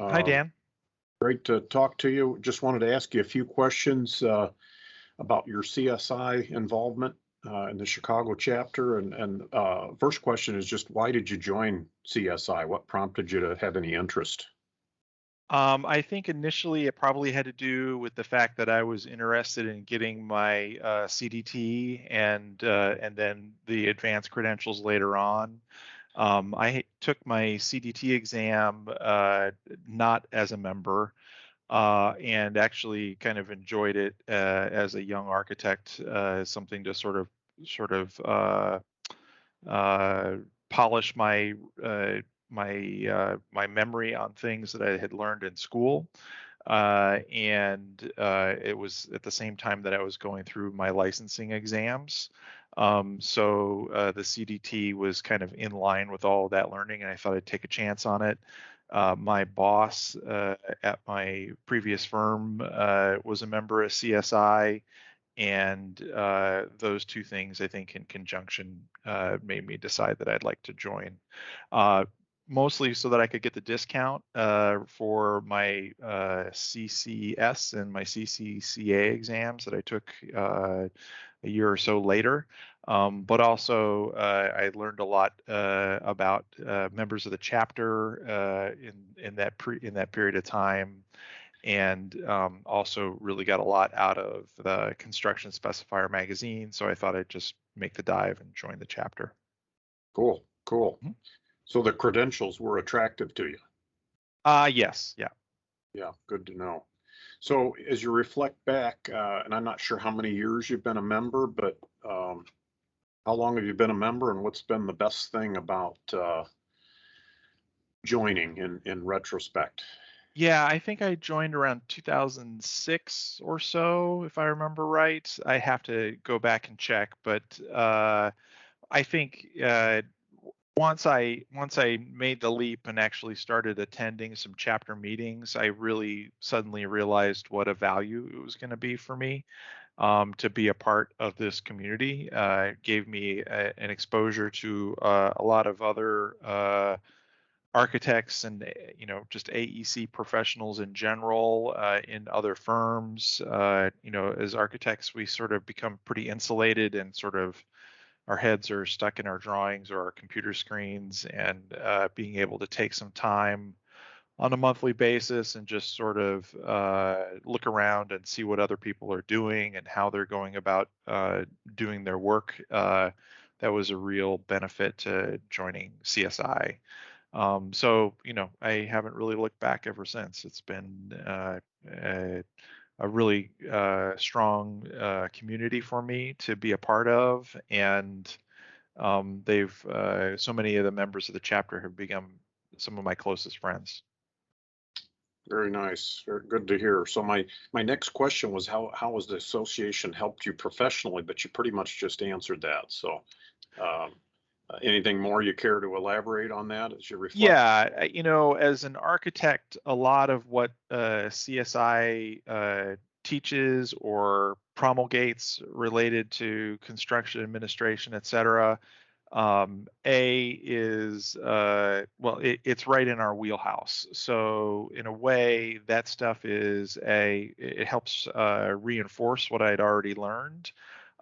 Hi, Um, Dan. Great to talk to you. Just wanted to ask you a few questions about your CSI involvement in the Chicago chapter. And first question is just why did you join CSI? What prompted you to have any interest? I think initially it probably had to do with the fact that I was interested in getting my CDT and then the advanced credentials later on. I took my CDT exam not as a member and actually kind of enjoyed it as a young architect, something to sort of uh, polish my memory on things that I had learned in school. And it was at the same time that I was going through my licensing exams. So the CDT was kind of in line with all of that learning, and I thought I'd take a chance on it. My boss at my previous firm was a member of CSI, and those two things, I think, in conjunction, made me decide that I'd like to join. Uh, Mostly so that I could get the discount for my CCS and my CCCA exams that I took a year or so later. But also, I learned a lot about members of the chapter in that period of time, and also really got a lot out of the Construction Specifier magazine. So I thought I'd just make the dive and join the chapter. Cool, cool. Mhm. So the credentials were attractive to you. Yes, yeah. Yeah, good to know. So as you reflect back, and I'm not sure how many years you've been a member, but how long have you been a member, and what's been the best thing about joining in retrospect? Yeah, I think I joined around 2006 or so, if I remember right. I have to go back and check, but I think once I made the leap and actually started attending some chapter meetings, I really suddenly realized what a value it was going to be for me to be a part of this community. It gave me an exposure to a lot of other architects and just AEC professionals in general in other firms. As architects, we sort of become pretty insulated and sort of our heads are stuck in our drawings or our computer screens, and being able to take some time on a monthly basis and just sort of look around and see what other people are doing and how they're going about doing their work. That was a real benefit to joining CSI. So I haven't really looked back ever since. It's been a really strong community for me to be a part of, and they've so many of the members of the chapter have become some of my closest friends. Very nice. Very good to hear. So my next question was how has the association helped you professionally? But you pretty much just answered that. So um, anything more you care to elaborate on that as you reflect? Yeah, as an architect, a lot of what CSI teaches or promulgates related to construction administration, et cetera, A is well, it's right in our wheelhouse. So in a way, that stuff it helps reinforce what I'd already learned.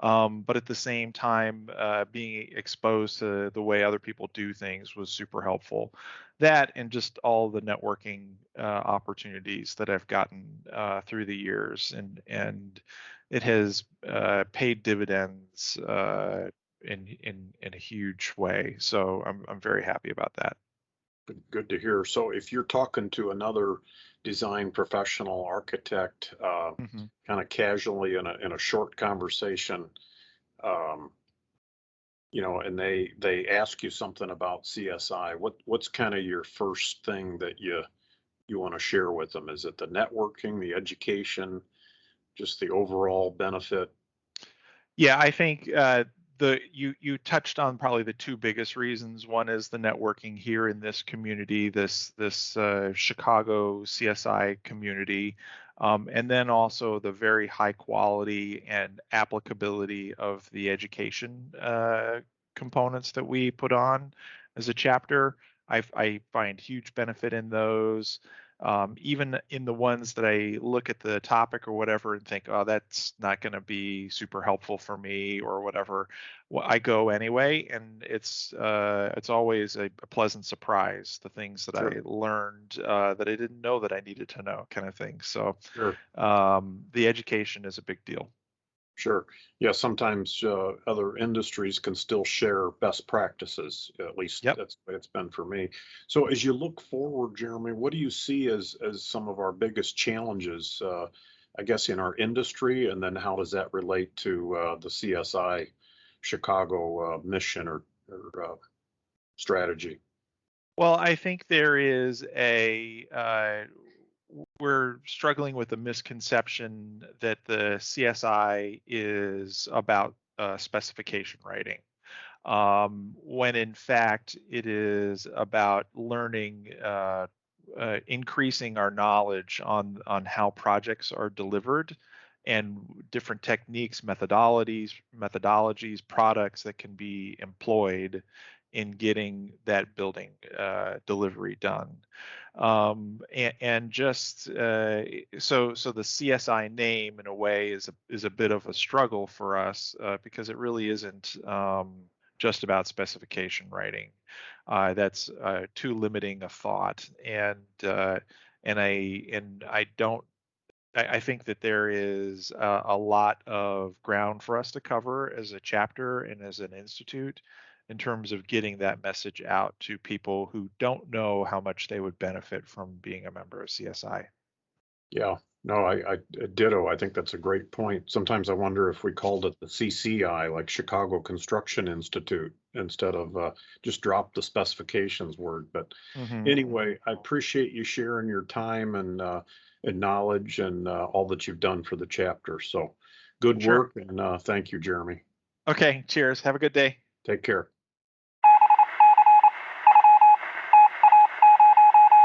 But at the same time, being exposed to the way other people do things was super helpful. That and just all the networking opportunities that I've gotten through the years, and it has paid dividends in a huge way. So I'm very happy about that. Good to hear. So if you're talking to another design professional architect, Hmm. kind of casually in a short conversation, um, and they ask you something about CSI, what's kind of your first thing that you want to share with them? Is it the networking, the education, just the overall benefit? Yeah, I think the you touched on probably the two biggest reasons. One is the networking here in this community, this Chicago CSI community, and then also the very high quality and applicability of the education components that we put on as a chapter. I find huge benefit in those. even in the ones that I look at the topic or whatever and think, oh, that's not going to be super helpful for me or whatever, well, I go anyway, and it's always a pleasant surprise, the things that Sure, I learned that I didn't know that I needed to know, kind of thing. So sure. the education is a big deal. Sure. Yeah, sometimes other industries can still share best practices. At least Yep. that's the way it's been for me. So as you look forward, Jeremy, what do you see as some of our biggest challenges, I guess, in our industry, and then how does that relate to the CSI Chicago mission or strategy? Well, I think there is we're struggling with a misconception that the CSI is about specification writing, when in fact it is about learning, increasing our knowledge on how projects are delivered and different techniques, methodologies, products that can be employed in getting that building delivery done. And just so the CSI name in a way is a bit of a struggle for us, because it really isn't just about specification writing. That's too limiting a thought, and I don't. I think that there is a lot of ground for us to cover as a chapter and as an institute in terms of getting that message out to people who don't know how much they would benefit from being a member of CSI. Yeah, no, I ditto. I think that's a great point. Sometimes I wonder if we called it the CCI, like Chicago Construction Institute, instead of just drop the specifications word. But Hmm. anyway, I appreciate you sharing your time and knowledge and all that you've done for the chapter. So good Sure. work and thank you, Jeremy. Okay. Cheers. Have a good day. Take care.